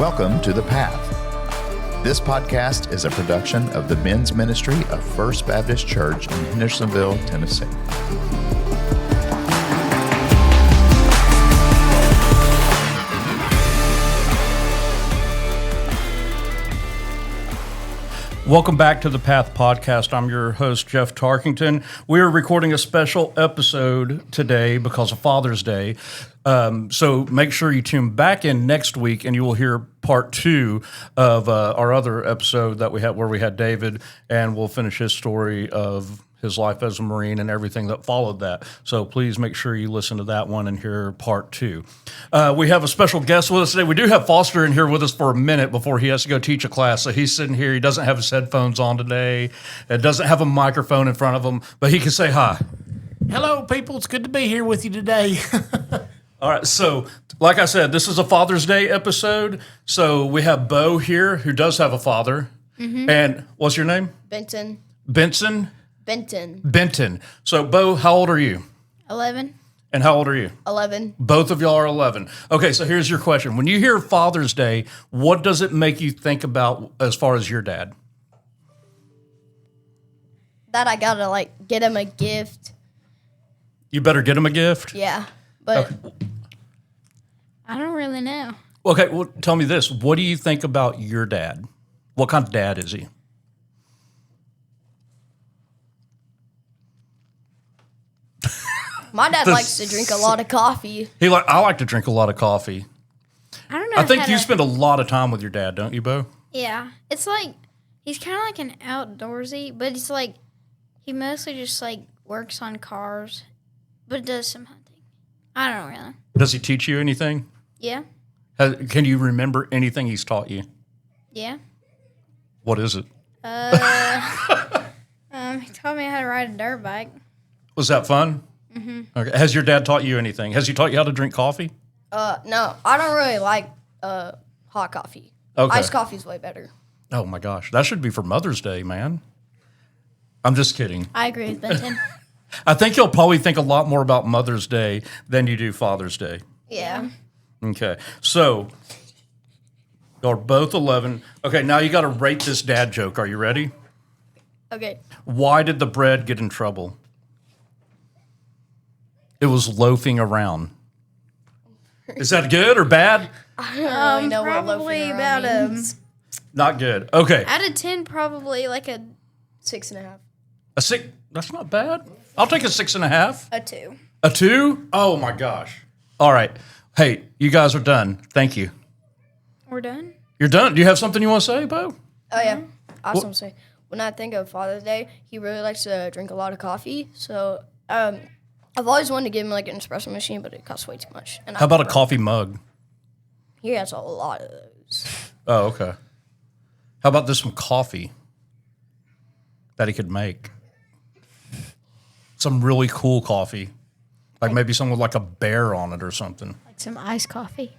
Welcome to The Path. This podcast is a production of the men's ministry of First Baptist Church in Hendersonville, Tennessee. Welcome back to the Path Podcast. I'm your host, Jeff Tarkington. We are recording a special episode today because of Father's Day. So make sure you tune back in next week and you will hear part 2 of our other episode that we had where we had David, and we'll finish his story of his life as a Marine and everything that followed that. So please make sure you listen to that one and hear part 2. We have a special guest with us today. We do have Foster in here with us for a minute before he has to go teach a class. So he's sitting here. He doesn't have his headphones on today. It doesn't have a microphone in front of him, but he can say hi. Hello, people. It's good to be here with you today. All right, so like I said, this is a Father's Day episode. So we have Bo here, who does have a father. Mm-hmm. And what's your name? Benton. Benson? Benton. So, Bo, how old are you? 11. And how old are you? 11. Both of y'all are 11. Okay, so here's your question. When you hear Father's Day, what does it make you think about as far as your dad? That I gotta, get him a gift. You better get him a gift? Yeah, but Okay. I don't really know. Okay, well, tell me this. What do you think about your dad? What kind of dad is he? My dad likes to drink a lot of coffee. I like to drink a lot of coffee. I don't know. I think you spend a lot of time with your dad, don't you, Bo? Yeah. It's like, he's kind of like an outdoorsy, but it's like, he mostly just works on cars, but does some hunting. I don't really know. Does he teach you anything? Yeah. Can you remember anything he's taught you? Yeah. What is it? He taught me how to ride a dirt bike. Was that fun? Mm-hmm. Okay. Has your dad taught you anything? Has he taught you how to drink coffee? No, I don't really like hot coffee. Okay. Iced coffee's way better. Oh my gosh, that should be for Mother's Day, man. I'm just kidding. I agree with Benton. I think you'll probably think a lot more about Mother's Day than you do Father's Day. Yeah. Okay, so you're both 11. Okay, now you got to rate this dad joke. Are you ready? Okay. Why did the bread get in trouble? It was loafing around. Is that good or bad? I don't really know what Probably loafing about around means. Not good. Okay. Out of 10, probably like a 6.5. A 6. That's not bad. I'll take a 6.5. a 2. A 2? Oh my gosh. All right. Hey, you guys are done. Thank you. We're done? You're done. Do you have something you want to say, Bo? Oh, yeah. I was going to say, when I think of Father's Day, he really likes to drink a lot of coffee. So, I've always wanted to give him an espresso machine, but it costs way too much. And How about a coffee mug? He has a lot of those. Oh, okay. How about this some coffee that he could make? Some really cool coffee. Like maybe some with a bear on it or something. Like some iced coffee.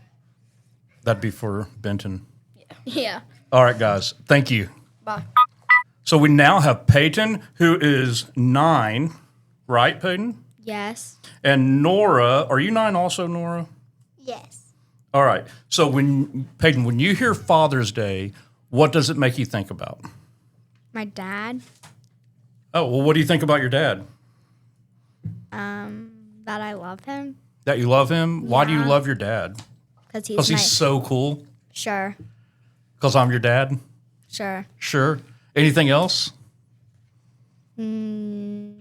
That'd be for Benton. Yeah. All right, guys. Thank you. Bye. So we now have Peyton, who is 9. Right, Peyton? Yes. And Nora. Are you 9 also, Nora? Yes. All right. So Peyton, when you hear Father's Day, what does it make you think about? My dad. Oh, well, what do you think about your dad? That I love him. That you love him? Why do you Yeah. love your dad? Because He's so cool? Sure. Because I'm your dad? Sure. Sure. Anything else? No.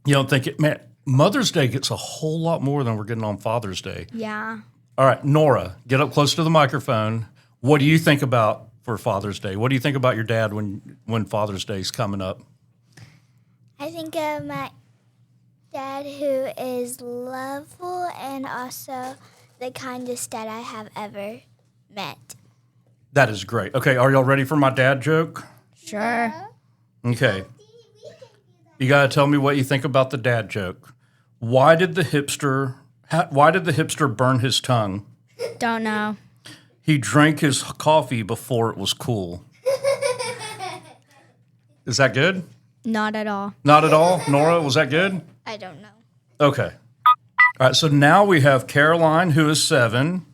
You don't think it? Man, Mother's Day gets a whole lot more than we're getting on Father's Day. Yeah. All right, Nora, get up close to the microphone. What do you think about for Father's Day? What do you think about your dad when Father's Day is coming up? I think of my dad who is lovable and also the kindest dad I have ever met. That is great. Okay, are y'all ready for my dad joke? Sure. Okay. You got to tell me what you think about the dad joke. Why did the hipster burn his tongue? Don't know. He drank his coffee before it was cool. Is that good? Not at all. Not at all? Nora, was that good? I don't know. Okay. All right, so now we have Caroline, who is 7,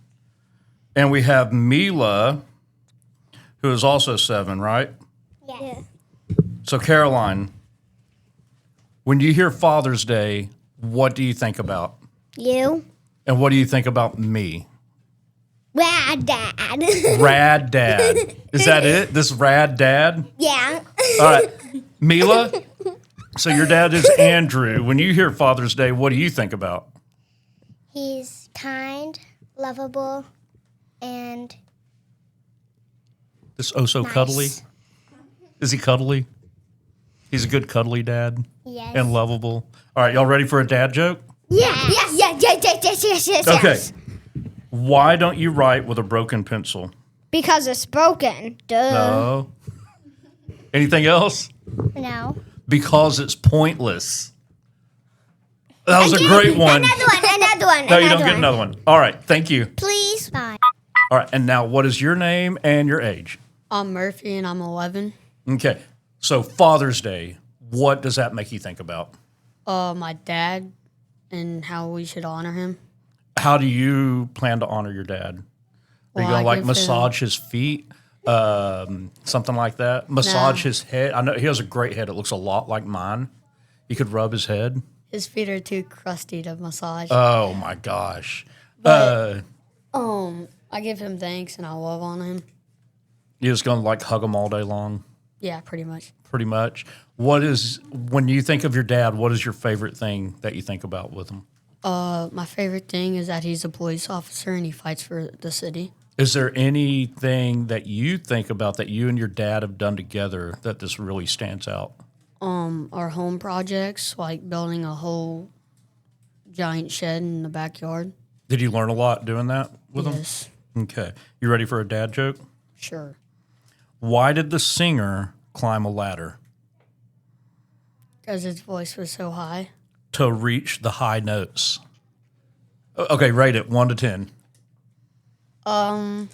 And we have Mila, who is also 7, right? Yeah. So, Caroline, when you hear Father's Day, what do you think about? You? And what do you think about me? Rad Dad. Rad Dad. Is that it? This Rad Dad? Yeah. All right. Mila, so your dad is Andrew. When you hear Father's Day, what do you think about? He's kind, lovable, and This so nice. cuddly? Is he cuddly? He's a good cuddly dad Yes. and lovable. All right, y'all ready for a dad joke? Yes. Okay. Why don't you write with a broken pencil? Because it's broken. Duh. No. Anything else? No. Because it's pointless. That was a great one. Another one. No, you don't get another one. All right, thank you. Please. Fine. All right, and now what is your name and your age? I'm Murphy and I'm 11. Okay, so Father's Day, what does that make you think about? My dad and how we should honor him. How do you plan to honor your dad? Are Well, you going I to like give massage his feet? Something like that? Massage his head? I know he has a great head. It looks a lot like mine. You could rub his head. His feet are too crusty to massage. Oh my gosh. I give him thanks and I love on him. You're just going to like hug him all day long? Yeah, pretty much. Pretty much. When you think of your dad, what is your favorite thing that you think about with him? My favorite thing is that he's a police officer and he fights for the city. Is there anything that you think about that you and your dad have done together that this really stands out? Our home projects, like building a whole giant shed in the backyard. Did you learn a lot doing that with Yes, him? Okay. You ready for a dad joke? sure. Why did the singer climb a ladder? Because his voice was so high. To reach the high notes. Okay, rate it 1 to 10. I'm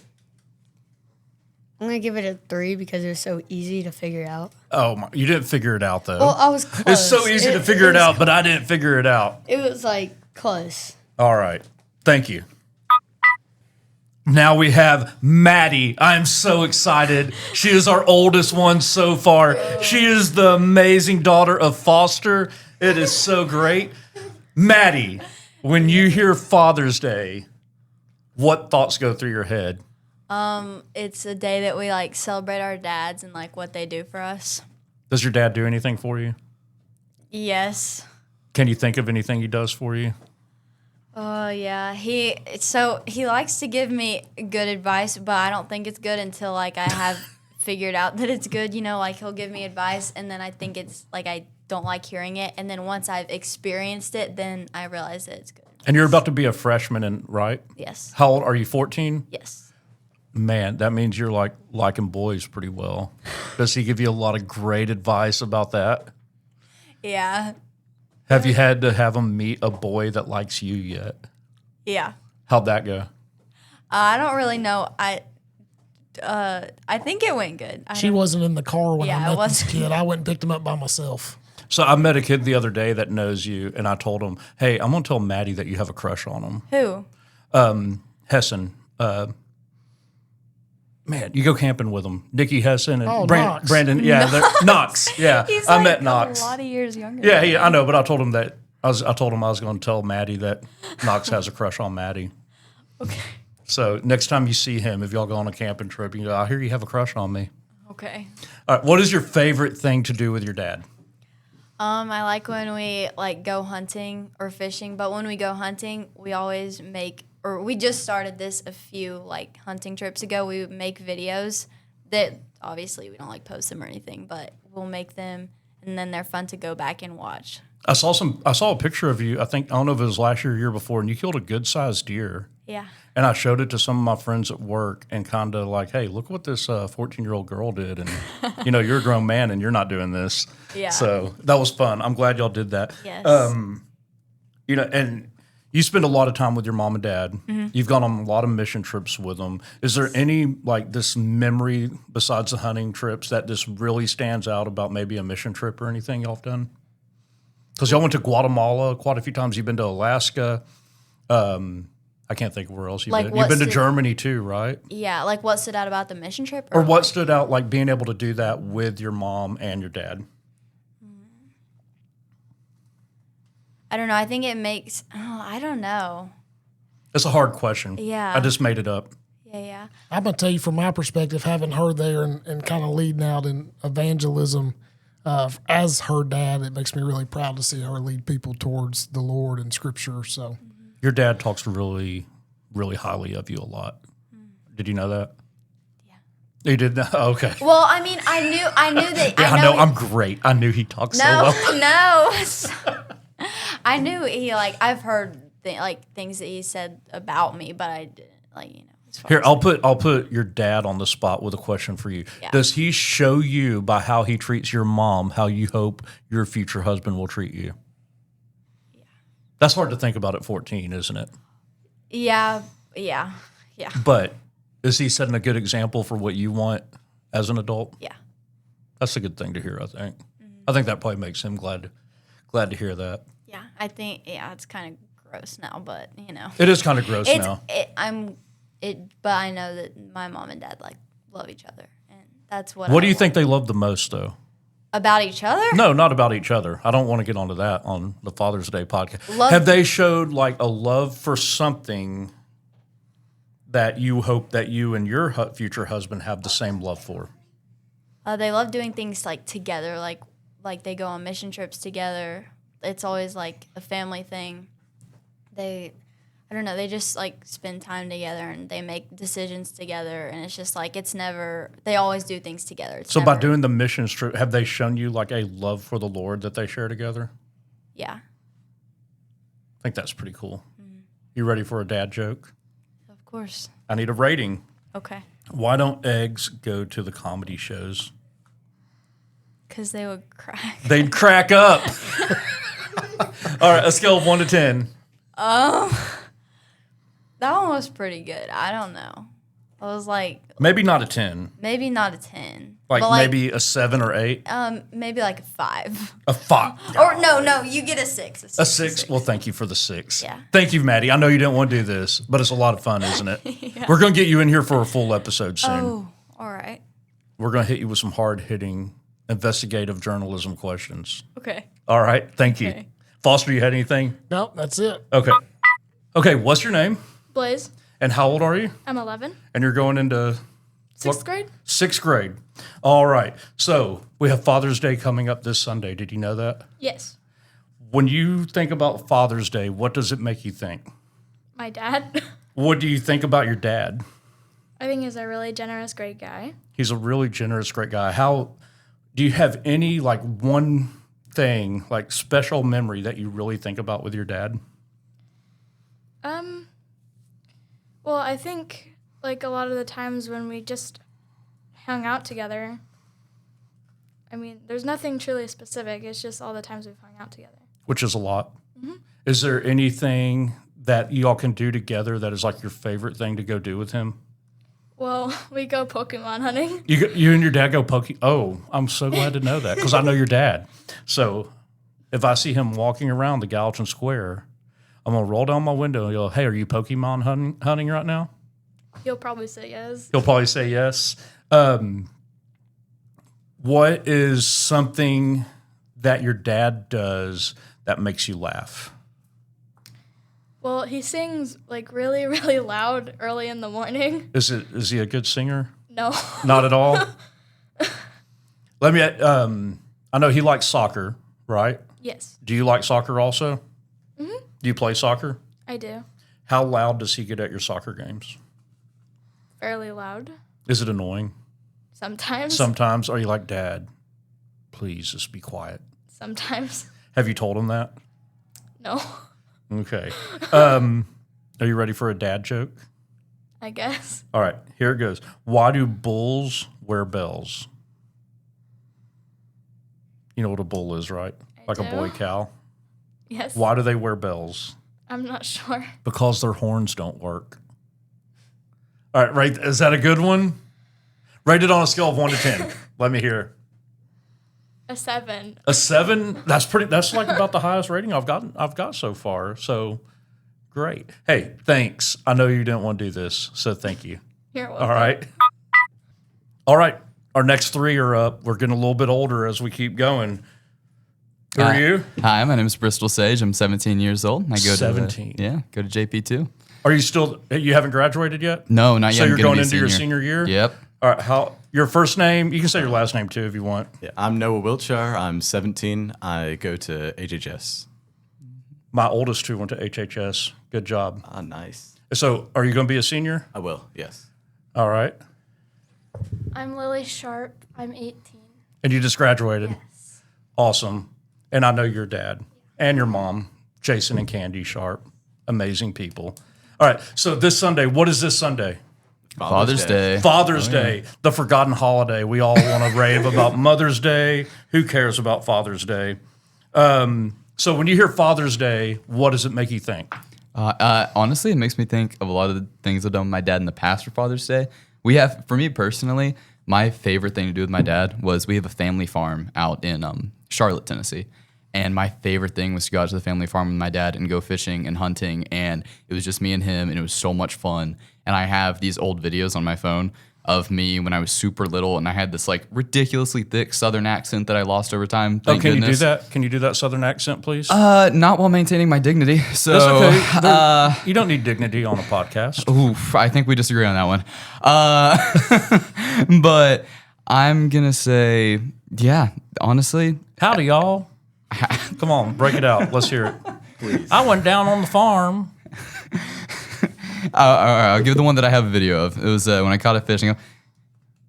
gonna give it a 3 because it was so easy to figure out. Oh, my, you didn't figure it out though. Well, I was close. It's so easy to figure it out, but I didn't figure it out. It was like close. All right. Thank you. Now we have Maddie. I'm so excited. She is our oldest one so far. She is the amazing daughter of Foster. It is so great. Maddie, when you hear Father's Day, what thoughts go through your head? It's a day that we like celebrate our dads and like what they do for us. Does your dad do anything for you? Yes. Can you think of anything he does for you? Oh yeah. He likes to give me good advice, but I don't think it's good until like I have figured out that it's good. You know, like he'll give me advice and then I think it's like I don't like hearing it, and then once I've experienced it, then I realize that it's good. And you're about to be a freshman, right? Yes. How old are you? 14? Yes. Man, that means you're like liking boys pretty well. Does he give you a lot of great advice about that? Yeah. Have you had to have him meet a boy that likes you yet? Yeah. How'd that go? I don't really know. I think it went good. She wasn't in the car when Yeah, I it met this wasn't. kid. I went and picked him up by myself. So I met a kid the other day that knows you, and I told him, hey, I'm going to tell Maddie that you have a crush on him. Who? Hessen. Man, you go camping with him. Nikki Hessen and Knox. Brandon. Yeah, Knox. Yeah, He's I like met Knox. a lot of years younger. Yeah, I know, but I told him that I told him I was going to tell Maddie that Knox has a crush on Maddie. Okay. So next time you see him, if y'all go on a camping trip, you go, I hear you have a crush on me. Okay. All right, what is your favorite thing to do with your dad? I like when we like go hunting or fishing, but when we go hunting, we always we just started this a few like hunting trips ago. We would make videos that obviously we don't like post them or anything, but we'll make them and then they're fun to go back and watch. I saw a picture of you. I don't know if it was last year or year before, and you killed a good sized deer. Yeah. And I showed it to some of my friends at work and kind of like, hey, look what this 14-year-old girl did. And, you're a grown man and you're not doing this. Yeah. So that was fun. I'm glad y'all did that. Yes. And you spend a lot of time with your mom and dad. Mm-hmm. You've gone on a lot of mission trips with them. Is there any, like, this memory besides the hunting trips that just really stands out about maybe a mission trip or anything y'all have done? Because y'all went to Guatemala quite a few times. You've been to Alaska. I can't think of where else you've Like been. You've been to what's Germany too, right? Yeah, like what stood out about the mission trip? Or what stood out, like being able to do that with your mom and your dad? I don't know. I think it makes, I don't know. It's a hard question. Yeah. I just made it up. Yeah. I'm gonna tell you from my perspective, having her there and kind of leading out in evangelism as her dad, it makes me really proud to see her lead people towards the Lord and Scripture. So Your dad talks really, really highly of you a lot. Did you know that? Yeah. You did know? Okay. Well, I mean, I knew that. Yeah, I know. I'm great. I knew he talks so well. No. I knew he, like, I've heard things that he said about me, but I didn't, like, you know. As far Here, as I'll put your dad on the spot with a question for you. Yeah. Does he show you by how he treats your mom how you hope your future husband will treat you? Yeah. That's hard to think about at 14, isn't it? Yeah. But is he setting a good example for what you want as an adult? Yeah. That's a good thing to hear, I think. I think that probably makes him glad to hear that. Yeah. I think, it's kind of gross now, but, you know. It is kind of gross now. But I know that my mom and dad, like, love each other, and that's what. What do you think they love the most, though? About each other? No, not about each other. I don't want to get onto that on the Father's Day podcast. Love- Have they showed like a love for something that you hope that you and your future husband have the same love for? They love doing things like together, like they go on mission trips together. It's always like a family thing. I don't know, they just like spend time together and they make decisions together, and it's just like they always do things together. So by doing the mission trip, have they shown you like a love for the Lord that they share together? Yeah. I think that's pretty cool. You ready for a dad joke? Of course. I need a rating. Okay. Why don't eggs go to the comedy shows? Because they would crack. They'd crack up. All right, a scale of 1 to 10. That one was pretty good. I don't know. I was like, Maybe not a 10. maybe not a 10. Like but maybe a 7 or 8. Maybe like a 5. A 5. Or no, you get a 6. A 6? Well, thank you for the 6. Yeah. Thank you, Maddie. I know you didn't want to do this, but it's a lot of fun, isn't it? Yeah. We're going to get you in here for a full episode soon. Oh, all right. We're going to hit you with some hard-hitting investigative journalism questions. Okay. All right. Thank you. Okay. Foster, you had anything? no, that's it. Okay, what's your name? Blaze. And how old are you? I'm 11. And you're going into... Sixth grade? 6th grade. All right. So we have Father's Day coming up this Sunday. Did you know that? Yes. When you think about Father's Day, what does it make you think? My dad. What do you think about your dad? I think he's a really generous, great guy. He's a really generous, great guy. How do you have any like one thing, like special memory that you really think about with your dad? Well, I think like a lot of the times when we just hung out together, I mean, there's nothing truly specific. It's just all the times we've hung out together. Which is a lot. Mm-hmm. Is there anything that y'all can do together that is like your favorite thing to go do with him? Well, we go Pokemon hunting. You and your dad go Oh, I'm so glad to know that because I know your dad. So if I see him walking around the Gallatin Square, I'm going to roll down my window and go, hey, are you Pokemon hunting right now? He'll probably say yes. He'll probably say yes. What is something that your dad does that makes you laugh? Well, he sings like really, really loud early in the morning. Is he a good singer? No. Not at all? I know he likes soccer, right? Yes, Do you like soccer also? Mm-hmm. Do you play soccer? I do. How loud does he get at your soccer games? Fairly loud. Is it annoying? Sometimes. Sometimes. Are you like, Dad, please just be quiet? Sometimes. Have you told him that? No. Okay. Are you ready for a dad joke? I guess. All right, here it goes. Why do bulls wear bells? You know what a bull is, right? Like do. a boy cow. Yes. Why do they wear bells? I'm not sure. Because their horns don't work. All right, right. Is that a good one? Rate it on a scale of 1 to 10. Let me hear. A 7. A 7? That's like about the highest rating I've got so far. So Great. Hey, thanks. I know you didn't want to do this, so thank you. You're welcome. All right. All right. Our next three are up. We're getting a little bit older as we keep going. Who are you? Hi, my name is Bristol Sage. I'm 17 years old. I go 17. Go to JP2. Are you still, you haven't graduated yet? No, not yet. So I'm you're gonna going be a into your senior year? Yep. All right. Your first name, you can say your last name too if you want. Yeah, I'm Noah Wiltshire. I'm 17. I go to HHS. My oldest two went to HHS. Good job. Ah, nice. So are you going to be a senior? I will, yes. All right. I'm Lily Sharp. I'm 18. And you just graduated? Yes. Awesome. And I know your dad and your mom, Jason and Candy Sharp. Amazing people. All right. So this Sunday, what is this Sunday? Father's Day. Father's Day, the forgotten holiday. We all want to rave about Mother's Day. Who cares about Father's Day? So when you hear Father's Day, what does it make you think? Honestly, it makes me think of a lot of the things I've done with my dad in the past for Father's Day. For me personally, my favorite thing to do with my dad was we have a family farm out in Charlotte, Tennessee. And my favorite thing was to go out to the family farm with my dad and go fishing and hunting. And it was just me and him, and it was so much fun. And I have these old videos on my phone of me when I was super little, and I had this like ridiculously thick Southern accent that I lost over time. Thank Can goodness. you do that? Can you do that Southern accent, please? Not while maintaining my dignity. So That's okay. You don't need dignity on a podcast. Oof, I think we disagree on that one. But I'm gonna say, yeah, honestly. Howdy, y'all. Come on, break it out. Let's hear it. Please. I went down on the farm. I'll give the one that I have a video of. It was when I caught a fish and go,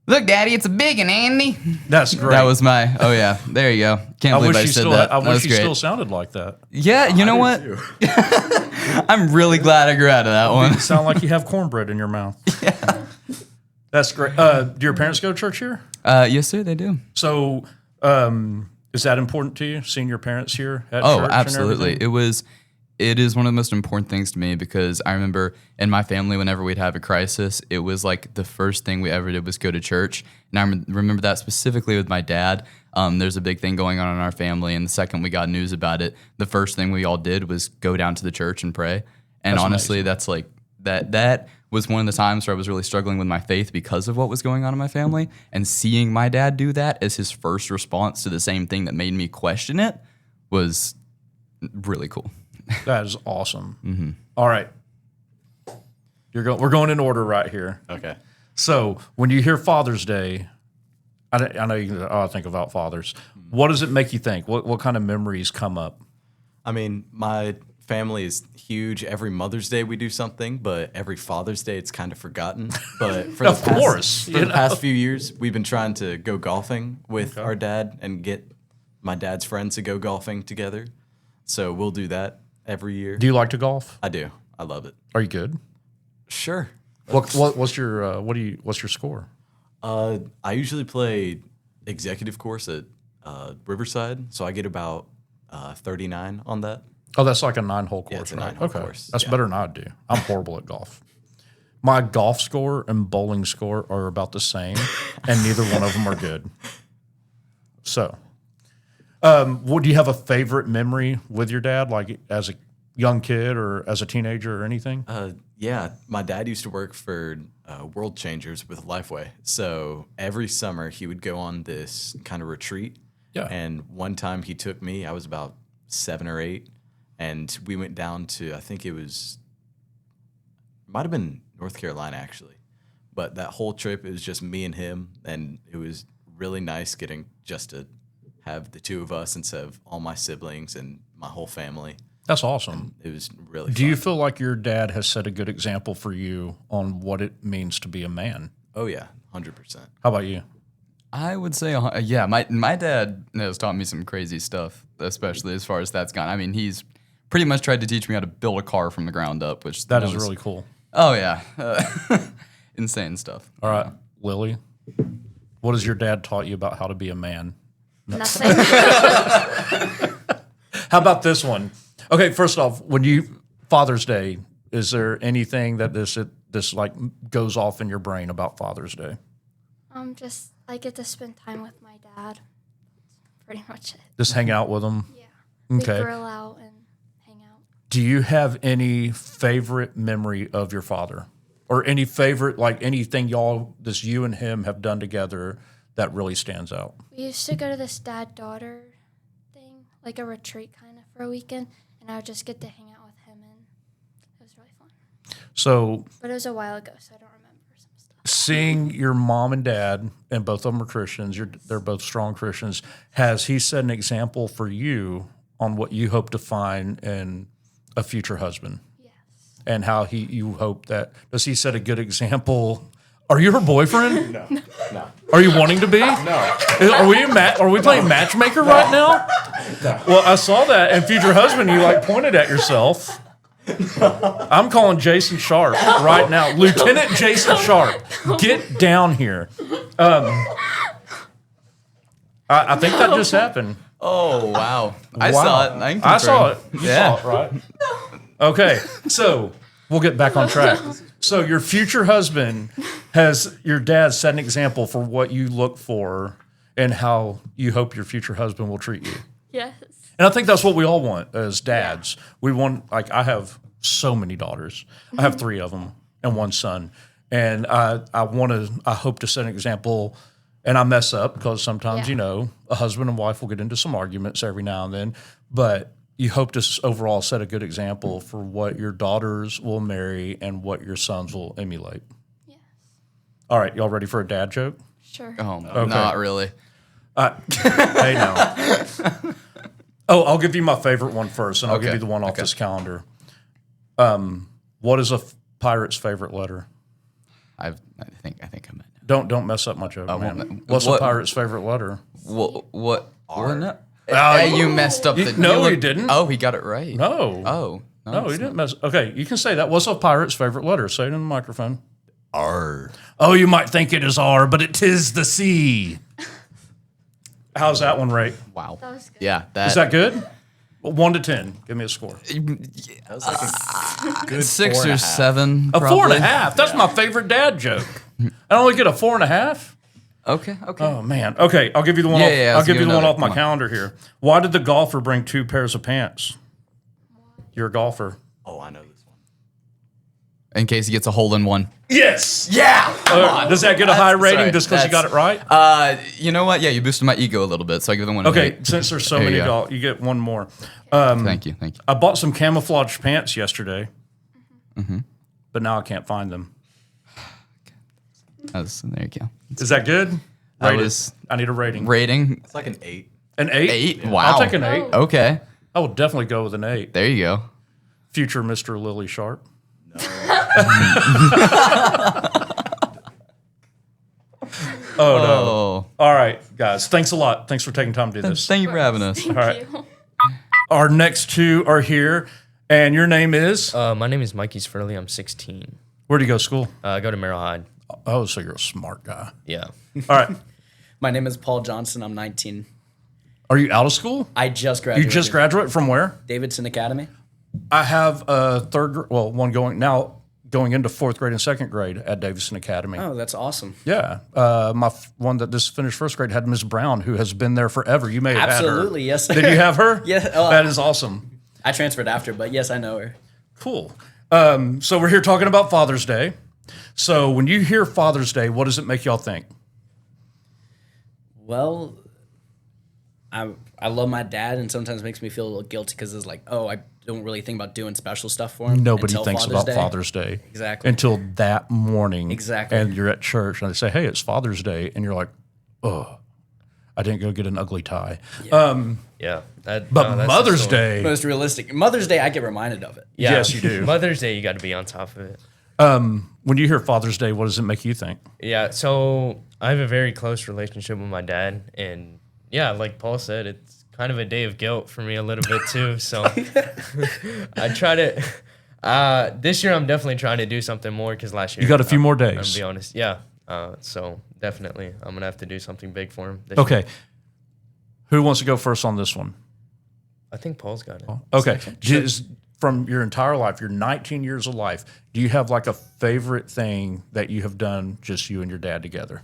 "Look, Daddy, it's a big one, Andy." That's great. That was my, oh yeah, there you go. Can't believe I said that. I That wish was you great. still sounded like that. Yeah, you know what? I'm really glad I grew out of that one. You sound like you have cornbread in your mouth. Yeah. That's great. Do your parents go to church here? Yes, sir, they do. So, is that important to you, seeing your parents here at church? Oh, and absolutely. everything? It is one of the most important things to me because I remember in my family, whenever we'd have a crisis, it was like the first thing we ever did was go to church. And I remember that specifically with my dad. There's a big thing going on in our family, and the second we got news about it, the first thing we all did was go down to the church and pray. And That's honestly, amazing. that's like that was one of the times where I was really struggling with my faith because of what was going on in my family. And seeing my dad do that as his first response to the same thing that made me question it was really cool. That is awesome. Mm-hmm. All right. We're going in order right here. Okay. So when you hear Father's Day, I know you think about fathers. What does it make you think? What kind of memories come up? I mean, my family is huge. Every Mother's Day we do something, but every Father's Day it's kind of forgotten. But for the past few years, we've been trying to go golfing with our dad and get my dad's friends to go golfing together. So we'll do that every year. Do you like to golf? I do. I love it. Are you good? Sure. What's your score? I usually play executive course at Riverside, so I get about 39 on that. Oh, that's like a 9-hole course, Yeah, it's a right? 9-hole course. That's Yeah. better than I do. I'm horrible at golf. My golf score and bowling score are about the same, and neither one of them are good. So, do you have a favorite memory with your dad, like as a young kid or as a teenager or anything? Yeah, my dad used to work for World Changers with Lifeway. So every summer he would go on this kind of retreat. Yeah. And one time he took me, I was about 7 or 8, and we went down to, I think might have been North Carolina actually. But that whole trip, it was just me and him, and it was really nice getting just to have the two of us instead of all my siblings and my whole family. That's awesome. It was really Do fun. you feel like your dad has set a good example for you on what it means to be a man? Oh, yeah, 100%. How about you? I would say, yeah, my dad has taught me some crazy stuff, especially as far as that's gone. I mean, he's pretty much tried to teach me how to build a car from the ground up, which That is really cool. Oh, yeah. Insane stuff. All right, Lily, what has your dad taught you about how to be a man? Nothing. How about this one? Okay, first off, Father's Day, is there anything that this like goes off in your brain about Father's Day? Just I get to spend time with my dad. That's pretty much it. Just hang out with him? Yeah. Okay. We grill out and hang out. Do you have any favorite memory of your father, or any favorite, like anything you and him have done together that really stands out? We used to go to this dad-daughter thing, like a retreat kind of for a weekend, and I would just get to hang out with him, and it was really fun. So, But it was a while ago, so I don't remember some stuff. seeing your mom and dad, and both of them are Christians, they're both strong Christians, has he set an example for you on what you hope to find in a future husband? Yes. And how you hope that, does he set a good example? Are you her boyfriend? No. Are you wanting to be? No. Are we playing matchmaker right now? No. Well, I saw that, and future husband, you like pointed at yourself. I'm calling Jason Sharp right now. Lieutenant Jason Sharp, get down here. I think that just happened. Oh, wow. I saw it. I saw it. You saw it, right? Okay, so we'll get back on track. So your future husband has your dad set an example for what you look for and how you hope your future husband will treat you. Yes. And I think that's what we all want as dads. We want, like, I have so many daughters. I have 3 of them and 1 son. And I hope to set an example. And I mess up because sometimes, a husband and wife will get into some arguments every now and then. But you hope to overall set a good example for what your daughters will marry and what your sons will emulate. Yes. All right, y'all ready for a dad joke? Sure. Oh, not really. Hey, now. Oh, I'll give you my favorite one first, and I'll give you the one off this calendar. What is a pirate's favorite letter? I think I might know. Don't mess up my joke, man. What's a pirate's favorite letter? What? R. No. You messed up the... No, he didn't. Oh, he got it right. No. Oh. No, he didn't mess... Okay, you can say that. What's a pirate's favorite letter? Say it in the microphone. R. Oh, you might think it is R, but it is the C. How's that one rate? Wow. That was good. Yeah. Is that good? 1 to 10. Give me a score. That was like a good 6 or 4.5. 7. A probably. 4.5. That's my favorite dad joke. I only get a 4.5. Okay. Oh man. Okay, I'll give you the one. I'll give you the one off my calendar here. Why did the golfer bring 2 pairs of pants? You're a golfer. Oh, I know this one. In case he gets a hole in one. Yes. Yeah. Does that get a high rating just because you got it right? You know what? Yeah, you boosted my ego a little bit, so I give them 1. Okay, since there's so many golf, you get 1 more. Thank you. I bought some camouflage pants yesterday, but now I can't find them. There you go. Is that good? I need a rating. Rating? It's like an 8. An 8? 8? Yeah. Wow. I'll take an 8. Okay. I will definitely go with an 8. There you go. Future Mr. Lily Sharp. No. Oh, no. All right, guys. Thanks a lot. Thanks for taking time to do this. Thank you for having us. All right. Our next 2 are here, and your name is? My name is Mikey Sfurley. I'm 16. Where do you go to school? I go to Merrill Hyde. Oh, so you're a smart guy. Yeah. All right. My name is Paul Johnson. I'm 19. Are you out of school? I just graduated. You just graduated from where? Davidson Academy. I have a one going into 4th grade and 2nd grade at Davidson Academy. Oh, that's awesome. Yeah. My one that just finished 1st grade had Miss Brown, who has been there forever. You may have Absolutely, had her. yes. Did you have her? Yeah. That is awesome. I transferred after, but yes, I know her. Cool. So we're here talking about Father's Day. So when you hear Father's Day, what does it make y'all think? Well, I love my dad, and sometimes it makes me feel a little guilty because it's like, oh, I don't really think about doing special stuff for him. Nobody until thinks about Father's Day. Exactly. Until that morning. Exactly. And you're at church and they say, hey, it's Father's Day. And you're like, oh, I didn't go get an ugly tie. Yeah. But Mother's Day. Most realistic. Mother's Day, I get reminded of it. Yeah. Yes, you do. Mother's Day, you got to be on top of it. When you hear Father's Day, what does it make you think? Yeah. So I have a very close relationship with my dad. And yeah, like Paul said, it's kind of a day of guilt for me a little bit too. So I try to, this year I'm definitely trying to do something more because last year. You got a few more days. I'm going to be honest. Yeah. So definitely I'm going to have to do something big for him. Okay. Year. Who wants to go first on this one? I think Paul's got it. Okay. Just from your entire life, your 19 years of life, do you have like a favorite thing that you have done just you and your dad together?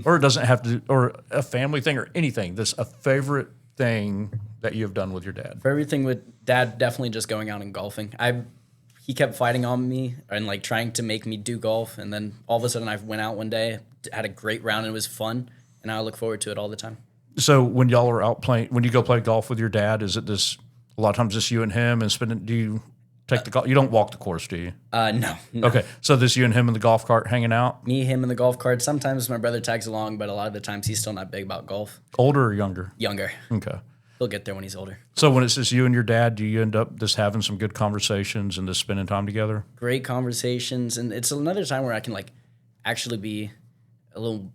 Or it doesn't have to, or a family thing or anything. This a favorite thing that you have done with your dad? For everything with Dad, definitely just going out and golfing. He kept fighting on me and like trying to make me do golf, and then all of a sudden I went out one day, had a great round, and it was fun, and I look forward to it all the time. So when y'all are out playing, when you go play golf with your dad, is it this a lot of times just you and him and spending? Do you take the golf? You don't walk the course, do you? No. Okay, so this you and him in the golf cart hanging out. Me, him, and the golf cart. Sometimes my brother tags along, but a lot of the times he's still not big about golf. Older or younger? Younger. Okay. He'll get there when he's older. So when it's just you and your dad, do you end up just having some good conversations and just spending time together? Great conversations, and it's another time where I can like actually be a little,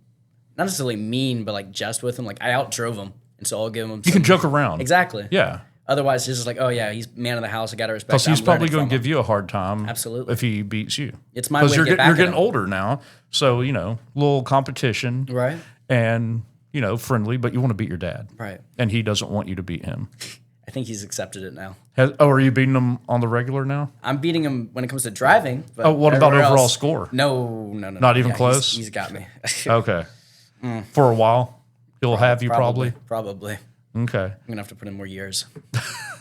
not necessarily mean, but like jest with him. Like I outdrove him, and so I'll give him. You can joke around. Exactly. Yeah. Otherwise, it's just like, oh yeah, he's man of the house. I got to respect. Because he's I'm probably learning going from to give him. you a hard time. Absolutely. If he beats you. It's my way to you're get back you're at getting him. older now, so little competition, Right. And friendly, but you want to beat your dad, Right. And he doesn't want you to beat him. I think he's accepted it now. Are you beating him on the regular now? I'm beating him when it comes to driving. But What about everywhere overall else- score? No. Not even close? He's got me. Okay. For a while, he'll have you probably. Probably. Okay. I'm gonna have to put in more years.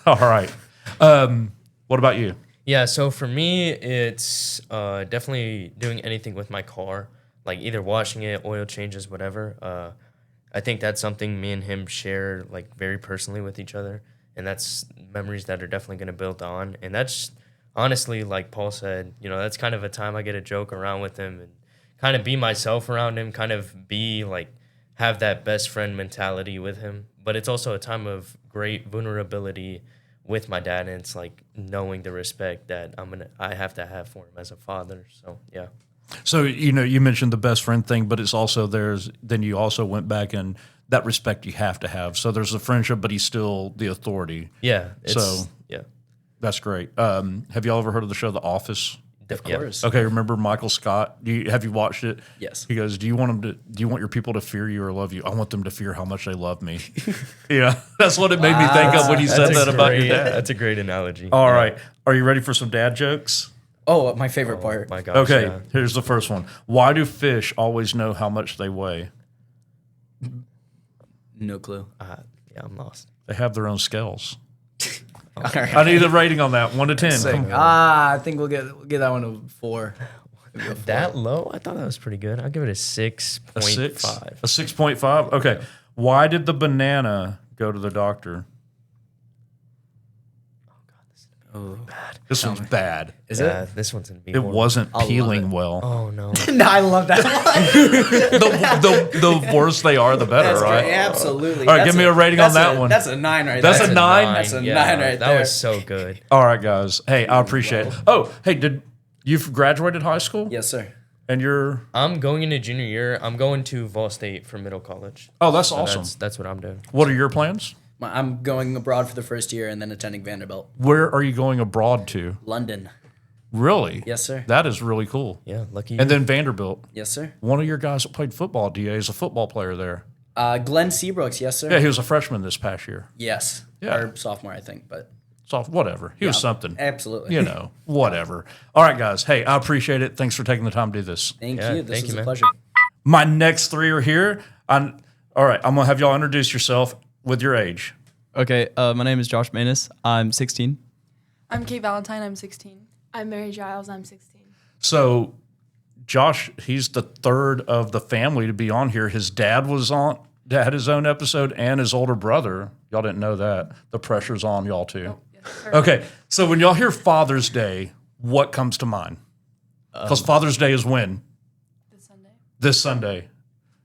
All right. What about you? Yeah, so for me, it's definitely doing anything with my car, like either washing it, oil changes, whatever. I think that's something me and him share like very personally with each other, and that's memories that are definitely going to build on. And that's honestly, like Paul said, that's kind of a time I get to joke around with him and kind of be myself around him, kind of be like have that best friend mentality with him. But it's also a time of great vulnerability with my dad, and it's like knowing the respect that I have to have for him as a father. So yeah. So you mentioned the best friend thing, but it's also then you also went back and that respect you have to have. So there's a friendship, but he's still the authority. Yeah. Yeah, that's great. Have y'all ever heard of the show The Office? Of course. Okay, remember Michael Scott? Have you watched it? Yes. He goes, Do you want your people to fear you or love you? I want them to fear how much they love me. Yeah, that's what it made me think of when you said that about your dad. That's a great analogy. All right, are you ready for some dad jokes? Oh, my favorite part. My gosh. Okay, yeah. here's the first one. Why do fish always know how much they weigh? No clue. Yeah, I'm lost. They have their own scales. All right. I need a rating on that, 1 to 10. Come on. I think we'll get that one a 4. That low? I thought that was pretty good. I'll give it a 6.5. A 6? A 6.5? Okay. Why did the banana go to the doctor? Oh, Bad. This one's bad. Is Yeah, it? this one's gonna be. It horrible. wasn't I love peeling it. well. Oh no. No, I love that one. The worse they are, the better, That's right? great. Absolutely. All right, give me a rating on that one. That's a 9 right That's there. a 9? That's a Yeah, 9 right that there. was so good. All right, guys. Hey, I appreciate it. Oh, hey, did you've graduated high school? Yes, sir. And you're I'm going into junior year. I'm going to Vol State for middle college. Oh, that's So awesome. That's what I'm doing. What are your plans? I'm going abroad for the first year and then attending Vanderbilt. Where are you going abroad to? London. Really? Yes, sir. That is really cool. Yeah, lucky. And then Vanderbilt. Yes, sir. One of your guys that played football, DA, is a football player there. Glenn Seabrooks. Yes, sir. Yeah, he was a freshman this past year. Yes. Yeah. Or sophomore, I think. But So whatever. He was Yeah, something. absolutely. Whatever. All right, guys. Hey, I appreciate it. Thanks for taking the time to do this. Thank Yeah, you. This thank was you, a man. pleasure. My next 3 are here. All right, I'm going to have y'all introduce yourself with your age. Okay, my name is Josh Manus. I'm 16. I'm Kate Valentine. I'm 16. I'm Mary Giles. I'm 16. So, Josh, he's the third of the family to be on here. His dad had his own episode, and his older brother. Y'all didn't know that. The pressure's on y'all too. Yes, sir. Okay, so when y'all hear Father's Day, what comes to mind? Because Father's Day is when? This Sunday. This Sunday.